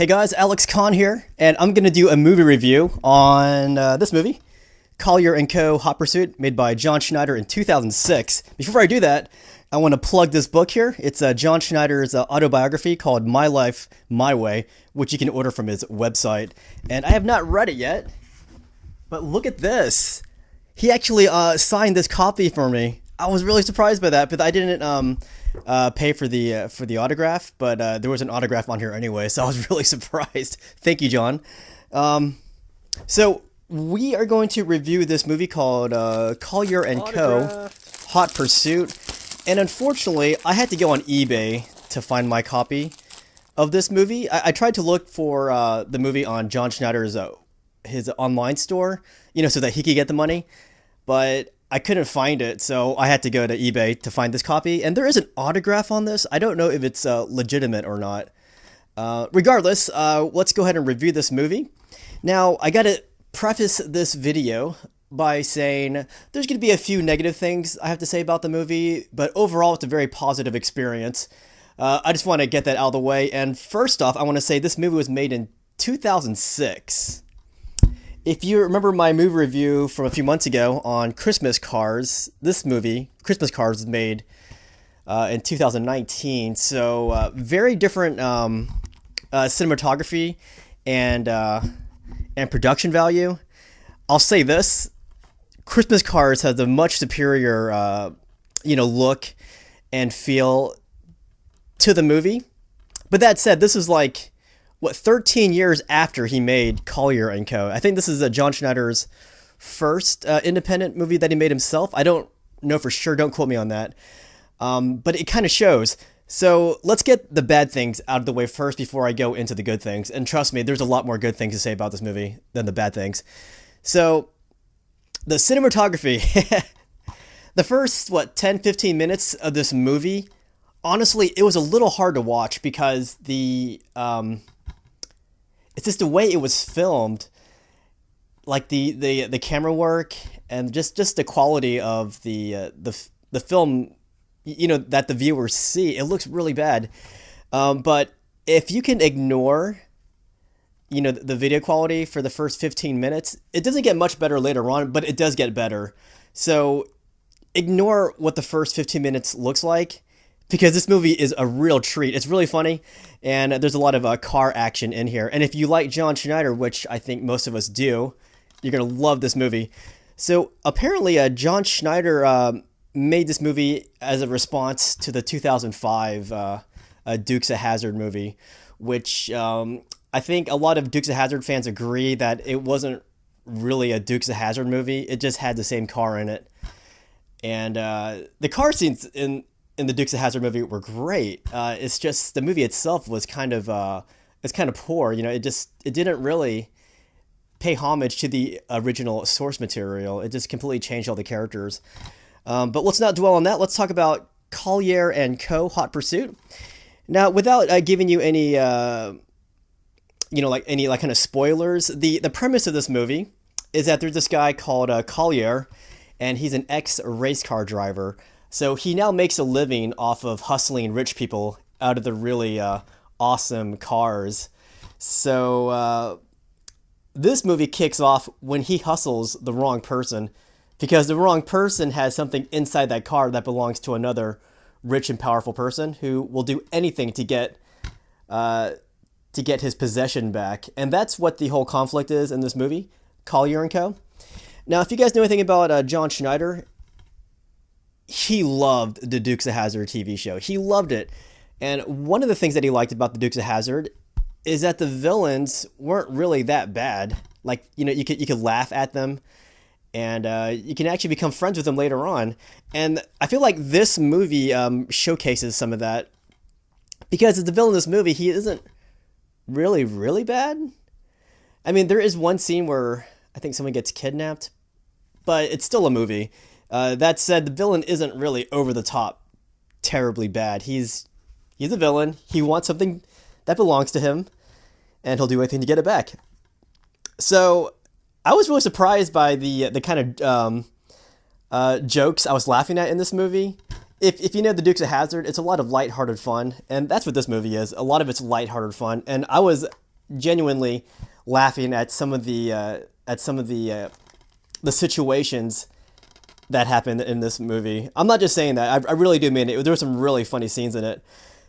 Hey guys, Alex Kahn here, and I'm going to do a movie review on this movie, Collier Co. Hot Pursuit, made by John Schneider in 2006. Before I do that, I want to plug this book here. It's John Schneider's autobiography called My Life, My Way, which you can order from his website. And I have not read it yet, but look at this. He actually signed this copy for me. I was really surprised by that, but I didn't pay for the autograph, but there was an autograph on here anyway, so I was really surprised. Thank you, John. So we are going to review this movie called Collier Co. Hot Pursuit, and unfortunately, I had to go on eBay to find my copy of this movie. I tried to look for the movie on John Schneider's his online store, so that he could get the money, but I couldn't find it, so I had to go to eBay to find this copy. And there is an autograph on this. I don't know if it's legitimate or not. Regardless, let's go ahead and review this movie. Now, I got to preface this video by saying there's going to be a few negative things I have to say about the movie, but overall, it's a very positive experience. I just want to get that out of the way. And first off, I want to say this movie was made in 2006. If you remember my movie review from a few months ago on Christmas Cars, this movie, Christmas Cars, was made in 2019. So very different cinematography and production value. I'll say this: Christmas Cars has a much superior, look and feel to the movie. But that said, this is like 13 years after he made Collier & Co. I think this is John Schneider's first independent movie that he made himself. I don't know for sure. Don't quote me on that. But it kind of shows. So let's get the bad things out of the way first before I go into the good things. And trust me, there's a lot more good things to say about this movie than the bad things. So the cinematography, the first, 10, 15 minutes of this movie, honestly, it was a little hard to watch because it's just the way it was filmed, like the camera work and just the quality of the film, that the viewers see. It looks really bad. But if you can ignore, the video quality for the first 15 minutes, it doesn't get much better later on, but it does get better. So ignore what the first 15 minutes looks like, because this movie is a real treat. It's really funny, and there's a lot of car action in here. And if you like John Schneider, which I think most of us do, you're going to love this movie. So apparently John Schneider made this movie as a response to the 2005 Dukes of Hazzard movie, which I think a lot of Dukes of Hazzard fans agree that it wasn't really a Dukes of Hazzard movie. It just had the same car in it. And the car scenes in the Dukes of Hazzard movie were great. It's just the movie itself was kind of poor. It didn't really pay homage to the original source material. It just completely changed all the characters. But let's not dwell on that. Let's talk about Collier & Co. Hot Pursuit. Now, without giving you any kind of spoilers, the premise of this movie is that there's this guy called Collier, and he's an ex-race car driver. So he now makes a living off of hustling rich people out of the really awesome cars. So this movie kicks off when he hustles the wrong person, because the wrong person has something inside that car that belongs to another rich and powerful person who will do anything to get his possession back. And that's what the whole conflict is in this movie, Collier & Co. Now, if you guys know anything about John Schneider, he loved the Dukes of Hazzard TV show. He loved it. And one of the things that he liked about the Dukes of Hazzard is that the villains weren't really that bad. Like, you could laugh at them, and you can actually become friends with them later on. And I feel like this movie showcases some of that, because as the villain in this movie, he isn't really, really bad. I mean, there is one scene where I think someone gets kidnapped, but it's still a movie. That said, the villain isn't really over the top terribly bad. He's a villain. He wants something that belongs to him, and he'll do anything to get it back. So I was really surprised by the kind of jokes I was laughing at in this movie. If you know the Dukes of Hazzard, it's a lot of lighthearted fun, and that's what this movie is. A lot of it's lighthearted fun, and I was genuinely laughing at some of the situations that happened in this movie. I'm not just saying that. I really do mean it. There were some really funny scenes in it.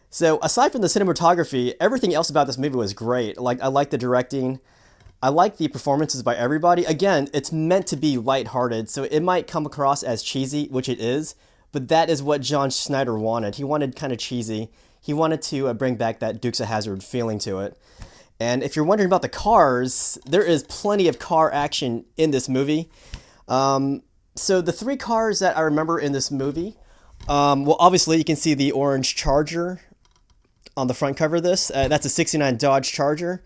So aside from the cinematography, everything else about this movie was great. Like I like the directing. I like the performances by everybody. Again, it's meant to be lighthearted, so it might come across as cheesy, which it is, but that is what John Schneider wanted. He wanted kind of cheesy. He wanted to bring back that Dukes of Hazzard feeling to it. And if you're wondering about the cars, there is plenty of car action in this movie. So the three cars that I remember in this movie, well, obviously you can see the orange Charger on the front cover of this. That's a '69 Dodge Charger.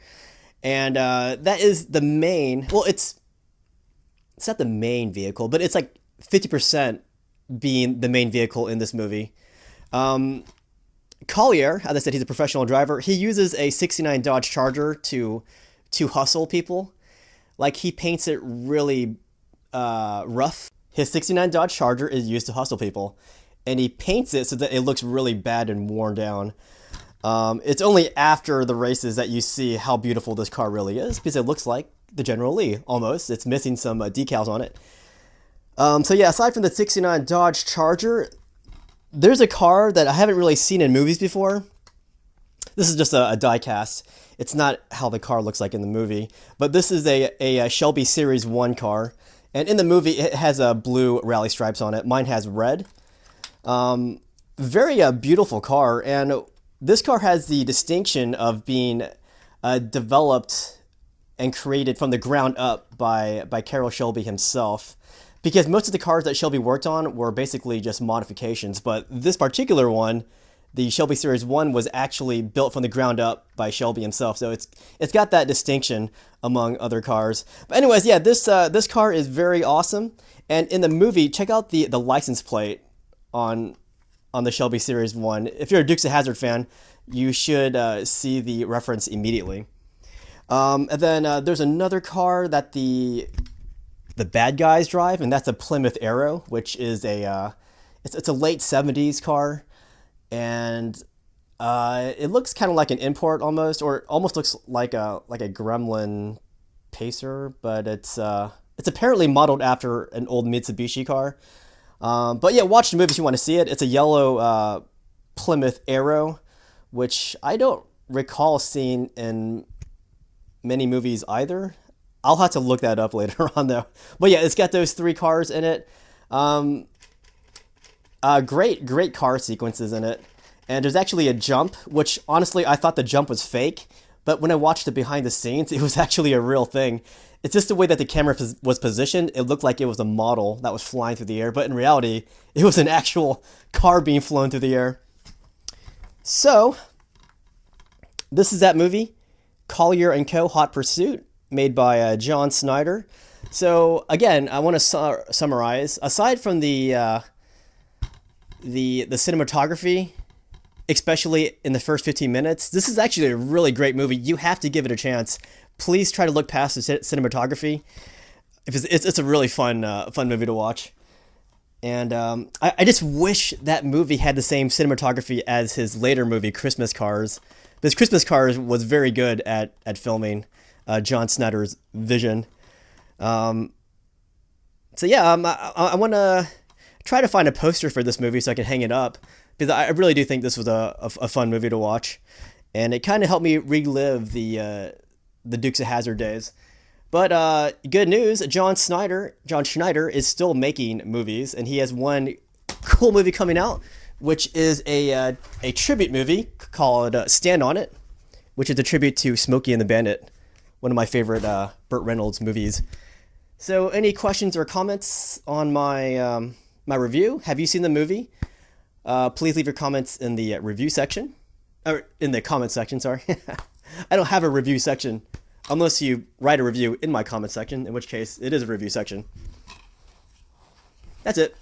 And that is the main, well, it's not the main vehicle, but it's like 50% being the main vehicle in this movie. Collier, as I said, he's a professional driver. He uses a '69 Dodge Charger to hustle people. Like, he paints it really rough. His '69 Dodge Charger is used to hustle people, and he paints it so that it looks really bad and worn down. It's only after the races that you see how beautiful this car really is, because it looks like the General Lee, almost. It's missing some decals on it. So yeah, aside from the '69 Dodge Charger, there's a car that I haven't really seen in movies before. This is just a die cast. It's not how the car looks like in the movie, but this is a Shelby Series 1 car. And in the movie, it has blue rally stripes on it. Mine has red. Very beautiful car, and this car has the distinction of being developed and created from the ground up by Carroll Shelby himself. Because most of the cars that Shelby worked on were basically just modifications, but this particular one, the Shelby Series 1, was actually built from the ground up by Shelby himself. So it's got that distinction among other cars. But anyways, yeah, this car is very awesome. And in the movie, check out the license plate on the Shelby Series 1. If you're a Dukes of Hazzard fan, you should see the reference immediately. And then there's another car that the bad guys drive, and that's a Plymouth Arrow, which is it's a late '70s car, and it looks kind of like an import almost, or it almost looks like a Gremlin Pacer, but it's apparently modeled after an old Mitsubishi car. But yeah, watch the movie if you want to see it. It's a yellow Plymouth Arrow, which I don't recall seeing in many movies either. I'll have to look that up later on, though. But yeah, it's got those three cars in it. Great car sequences in it. And there's actually a jump, which honestly I thought the jump was fake. But when I watched it behind the scenes, it was actually a real thing. It's just the way that the camera was positioned. It looked like it was a model that was flying through the air. But in reality, it was an actual car being flown through the air. So, this is that movie, Collier Co. Hot Pursuit, made by John Schneider. So again, I want to summarize. Aside from the cinematography, especially in the first 15 minutes, this is actually a really great movie. You have to give it a chance. Please try to look past the cinematography. It's a really fun movie to watch. And I just wish that movie had the same cinematography as his later movie, Christmas Cars. Because Christmas Cars was very good at filming John Schneider's vision. So yeah, I want to try to find a poster for this movie so I can hang it up, because I really do think this was a fun movie to watch, and it kind of helped me relive the Dukes of Hazzard days. But good news, John Schneider is still making movies, and he has one cool movie coming out, which is a tribute movie called Stand On It, which is a tribute to Smokey and the Bandit, one of my favorite Burt Reynolds movies. So any questions or comments on my my review? Have you seen the movie? Please leave your comments in the review section. Or in the comment section, sorry. I don't have a review section unless you write a review in my comment section, in which case it is a review section. That's it.